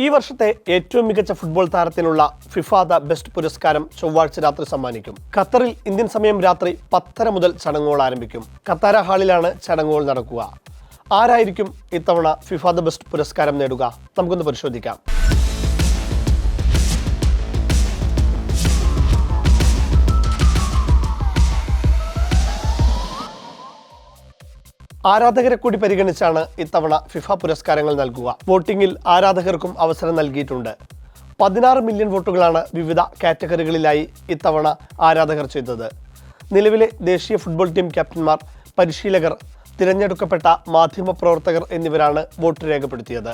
ഈ വർഷത്തെ ഏറ്റവും മികച്ച ഫുട്ബോൾ താരത്തിനുള്ള ഫിഫ ദ ബെസ്റ്റ് പുരസ്കാരം ചൊവ്വാഴ്ച രാത്രി സമ്മാനിക്കും. ഖത്തറിൽ ഇന്ത്യൻ സമയം രാത്രി 10:30 മുതൽ ചടങ്ങുകൾ ആരംഭിക്കും. ഖത്താര ഹാളിലാണ് ചടങ്ങുകൾ നടക്കുക. ആരായിരിക്കും ഇത്തവണ ഫിഫ ദ ബെസ്റ്റ് പുരസ്കാരം നേടുക? നമുക്കൊന്ന് പരിശോധിക്കാം. ആരാധകരെ കൂടി പരിഗണിച്ചാണ് ഇത്തവണ ഫിഫ പുരസ്കാരങ്ങൾ നൽകുക. വോട്ടിംഗിൽ ആരാധകർക്കും അവസരം നൽകിയിട്ടുണ്ട്. 16 മില്യൺ വോട്ടുകളാണ് വിവിധ കാറ്റഗറികളിലായി ഇത്തവണ ആരാധകർ ചെയ്തത്. നിലവിലെ ദേശീയ ഫുട്ബോൾ ടീം ക്യാപ്റ്റന്മാർ, പരിശീലകർ, തിരഞ്ഞെടുക്കപ്പെട്ട മാധ്യമപ്രവർത്തകർ എന്നിവരാണ് വോട്ട് രേഖപ്പെടുത്തിയത്.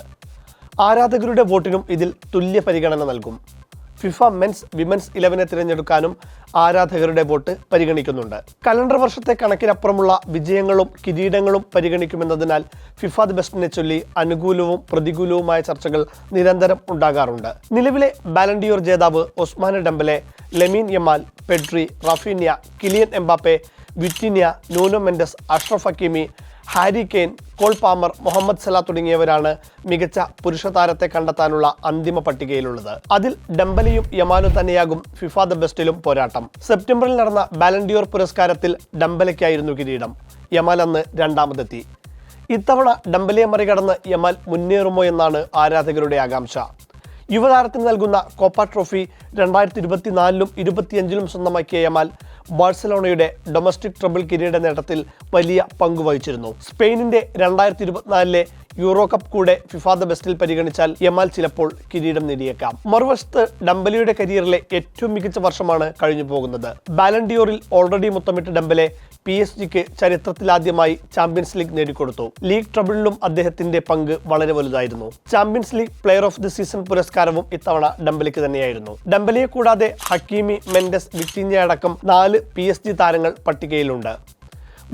ആരാധകരുടെ വോട്ടിനും ഇതിൽ തുല്യ പരിഗണന നൽകും. ഫിഫ മെൻസ്, വിമൻസ് 11 തിരഞ്ഞെടുക്കാനും ആരാധകരുടെ വോട്ട് പരിഗണിക്കുന്നുണ്ട്. കലണ്ടർ വർഷത്തെ കണക്കിനപ്പുറമുള്ള വിജയങ്ങളും കിരീടങ്ങളും പരിഗണിക്കുമെന്നതിനാൽ ഫിഫ ദ ബെസ്റ്റിനെ ചൊല്ലി അനുകൂലവും പ്രതികൂലവുമായ ചർച്ചകൾ നിരന്തരം ഉണ്ടാകാറുണ്ട്. നിലവിലെ ബാലൻഡിയോർ ജേതാവ് Ousmane Dembele, Lamine Yamal, Pedri, Raphinha, Kylian Mbappe, Vitinha, Nuno Mendes, Achraf Hakimi, Harry Kane, Cole Palmer, Mohamed Salah തുടങ്ങിയവരാണ് മികച്ച പുരുഷ താരത്തെ കണ്ടെത്താനുള്ള അന്തിമ പട്ടികയിലുള്ളത്. അതിൽ ഡെംബലെയും യമാലും തന്നെയാകും ഫിഫ ദ ബെസ്റ്റിലും പോരാട്ടം. സെപ്റ്റംബറിൽ നടന്ന ബാലൻഡിയോർ പുരസ്കാരത്തിൽ ഡെംബലയ്ക്കായിരുന്നു കിരീടം. യമാൽ അന്ന് രണ്ടാമതെത്തി. ഇത്തവണ ഡെംബലയെ മറികടന്ന് യമാൽ മുന്നേറുമോ എന്നാണ് ആരാധകരുടെ ആകാംക്ഷ. യുവതാരത്തിന് നൽകുന്ന കോപ്പ ട്രോഫി 2024-ലും 2025-ലും സ്വന്തമാക്കിയ യമാൽ ബാഴ്സലോണയുടെ ഡൊമസ്റ്റിക് ട്രബിൾ കിരീട നേട്ടത്തിൽ വലിയ പങ്കുവഹിച്ചിരുന്നു. സ്പെയിനിന്റെ 2024-ലെ യൂറോ കപ്പ് കൂടെ ഫിഫ ദ ബെസ്റ്റിൽ പരിഗണിച്ചാൽ യമാൽ ചിലപ്പോൾ കിരീടം നേടിയേക്കാം. മറുവശത്ത് ഡെംബലയുടെ കരിയറിലെ ഏറ്റവും മികച്ച വർഷമാണ് കഴിഞ്ഞു പോകുന്നത്. ബാലൻഡിയോറിൽ ഓൾറെഡി മുത്തമിട്ട ഡെംബലെ PSG-ക്ക് ചരിത്രത്തിലാദ്യമായി ചാമ്പ്യൻസ് ലീഗ് നേടിക്കൊടുത്തു. ലീഗ് ട്രബിളിലും അദ്ദേഹത്തിന്റെ പങ്ക് വളരെ വലുതായിരുന്നു. Champions league player of the season പുരസ്കാരവും ഇത്തവണ ഡെംബലയ്ക്ക് തന്നെയായിരുന്നു. ഡെംബലയെ കൂടാതെ ഹക്കീമി, മെൻഡസ്, വിറ്റിന്യ അടക്കം 4 PSG താരങ്ങൾ പട്ടികയിലുണ്ട്.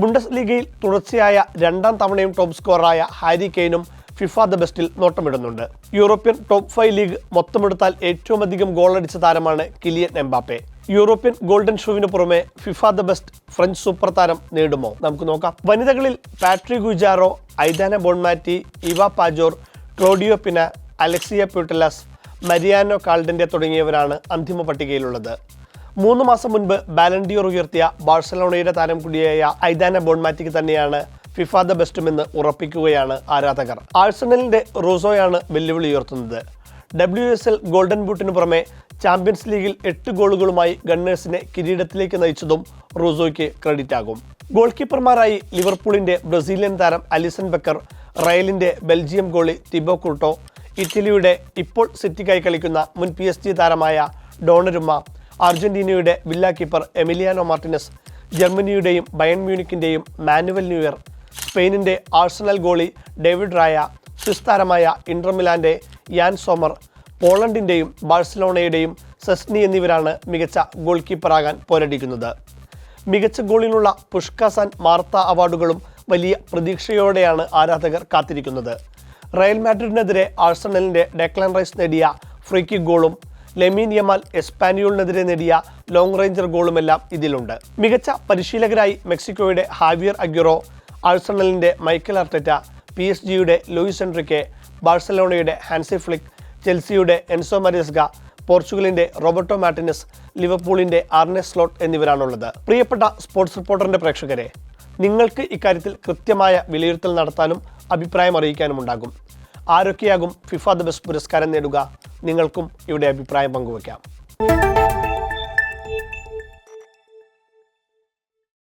ബുണ്ടസ് ലീഗയിൽ തുടർച്ചയായ 2ാം തവണയും ടോപ്പ് സ്കോററായ ഹാരി കെയ്നും ഫിഫ ദ ബെസ്റ്റിൽ നോട്ടമിടുന്നുണ്ട്. യൂറോപ്യൻ ടോപ്പ് 5 ലീഗ് മൊത്തമെടുത്താൽ ഏറ്റവും അധികം ഗോളടിച്ച താരമാണ് കിലിയൻ എംബാപ്പെ. യൂറോപ്യൻ ഗോൾഡൻ ഷൂവിന് പുറമെ FIFA the best French super താരം നേടുമോ? നമുക്ക് നോക്കാം. വനിതകളിൽ പാട്രി ഗുജാറോ, ഐദാന ബോൺമാറ്റി, ഇവ പാജോർ, ക്ലോഡിയോ പിന, അലക്സിയ പ്യൂട്ടലസ്, മരിയാനോ കാൾഡന്റെ തുടങ്ങിയവരാണ് അന്തിമ പട്ടികയിലുള്ളത്. 3 മാസം മുൻപ് ബാലൻഡിയോർ ഉയർത്തിയ ബാഴ്സലോണയുടെ താരം കൂടിയായ ഐദാന ബോൺമാറ്റിക്ക് തന്നെയാണ് ഫിഫ ദ ബെസ്റ്റുമെന്ന് ഉറപ്പിക്കുകയാണ് ആരാധകർ. ആഴ്സണലിന്റെ റൂസോയാണ് വെല്ലുവിളി ഉയർത്തുന്നത്. WSL ഗോൾഡൻ ബൂട്ടിന് പുറമെ ചാമ്പ്യൻസ് ലീഗിൽ 8 ഗോളുകളുമായി ഗണ്ണേഴ്സിനെ കിരീടത്തിലേക്ക് നയിച്ചതും റൂസോയ്ക്ക് ക്രെഡിറ്റ് ആകും. ഗോൾ കീപ്പർമാരായി ലിവർപൂളിന്റെ ബ്രസീലിയൻ താരം അലിസൺ ബെക്കർ, റയലിന്റെ ബെൽജിയം ഗോളി തിബോ കുർട്ടോ, ഇറ്റലിയുടെ ഇപ്പോൾ സിറ്റിക്കായി കളിക്കുന്ന മുൻ PSG താരമായ ഡോണരുമ്മ, അർജന്റീനയുടെ വില്ല കീപ്പർ എമിലിയാനോ മാർട്ടിനസ്, ജർമ്മനിയുടെയും ബയൺ മ്യൂണിക്കിന്റെയും മാനുവൽ ന്യൂയർ, സ്പെയിനിന്റെ Arsenal goalie David Raya, Swiss താരമായ ഇന്റർ മിലാന്റെ യാൻ സോമർ, പോളണ്ടിന്റെയും ബാഴ്സലോണയുടെയും സെസ്നി എന്നിവരാണ് മികച്ച ഗോൾ കീപ്പറാകാൻ പോരടിക്കുന്നത്. മികച്ച ഗോളിനുള്ള പുഷ്കാസ് ആൻഡ് മാർത്ത അവാർഡുകളും വലിയ പ്രതീക്ഷയോടെയാണ് ആരാധകർ കാത്തിരിക്കുന്നത്. റയൽ മാഡ്രിഡിനെതിരെ ആഴ്സണലിന്റെ ഡെക്ലാൻ റൈസ് നേടിയ ഫ്രീ കിക്ക് ഗോളും ലമീൻ യമാൽ എസ്പാനിയോളിനെതിരെ നേടിയ ലോങ് റേഞ്ചർ ഗോളുമെല്ലാം ഇതിലുണ്ട്. മികച്ച പരിശീലകരായി മെക്സിക്കോയുടെ ഹാവിയർ അഗ്യുറോ, ആഴ്സണലിന്റെ മൈക്കൽ അർട്ടറ്റ, PSG-യുടെ ലൂയിസ് എൻറിക്കെ, ബാഴ്സലോണയുടെ ഹാൻസി ഫ്ലിക്ക്, ചെൽസിയുടെ എൻസോ മരിയസ്ഗ, പോർച്ചുഗലിന്റെ റോബർട്ടോ മാർട്ടിനസ്, ലിവർപൂളിന്റെ ആർനെ സ്ലോട്ട് എന്നിവരാണുള്ളത്. പ്രിയപ്പെട്ട സ്പോർട്സ് റിപ്പോർട്ടറിന്റെ പ്രേക്ഷകരെ, നിങ്ങൾക്ക് ഇക്കാര്യത്തിൽ കൃത്യമായ വിലയിരുത്തൽ നടത്താനും അഭിപ്രായം അറിയിക്കാനും ഉണ്ടാകും. ആരൊക്കെയാകും ഫിഫ ദ ബെസ്റ്റ് പുരസ്കാരം നേടുക? നിങ്ങൾക്കും ഇവിടെ അഭിപ്രായം പങ്കുവയ്ക്കാം.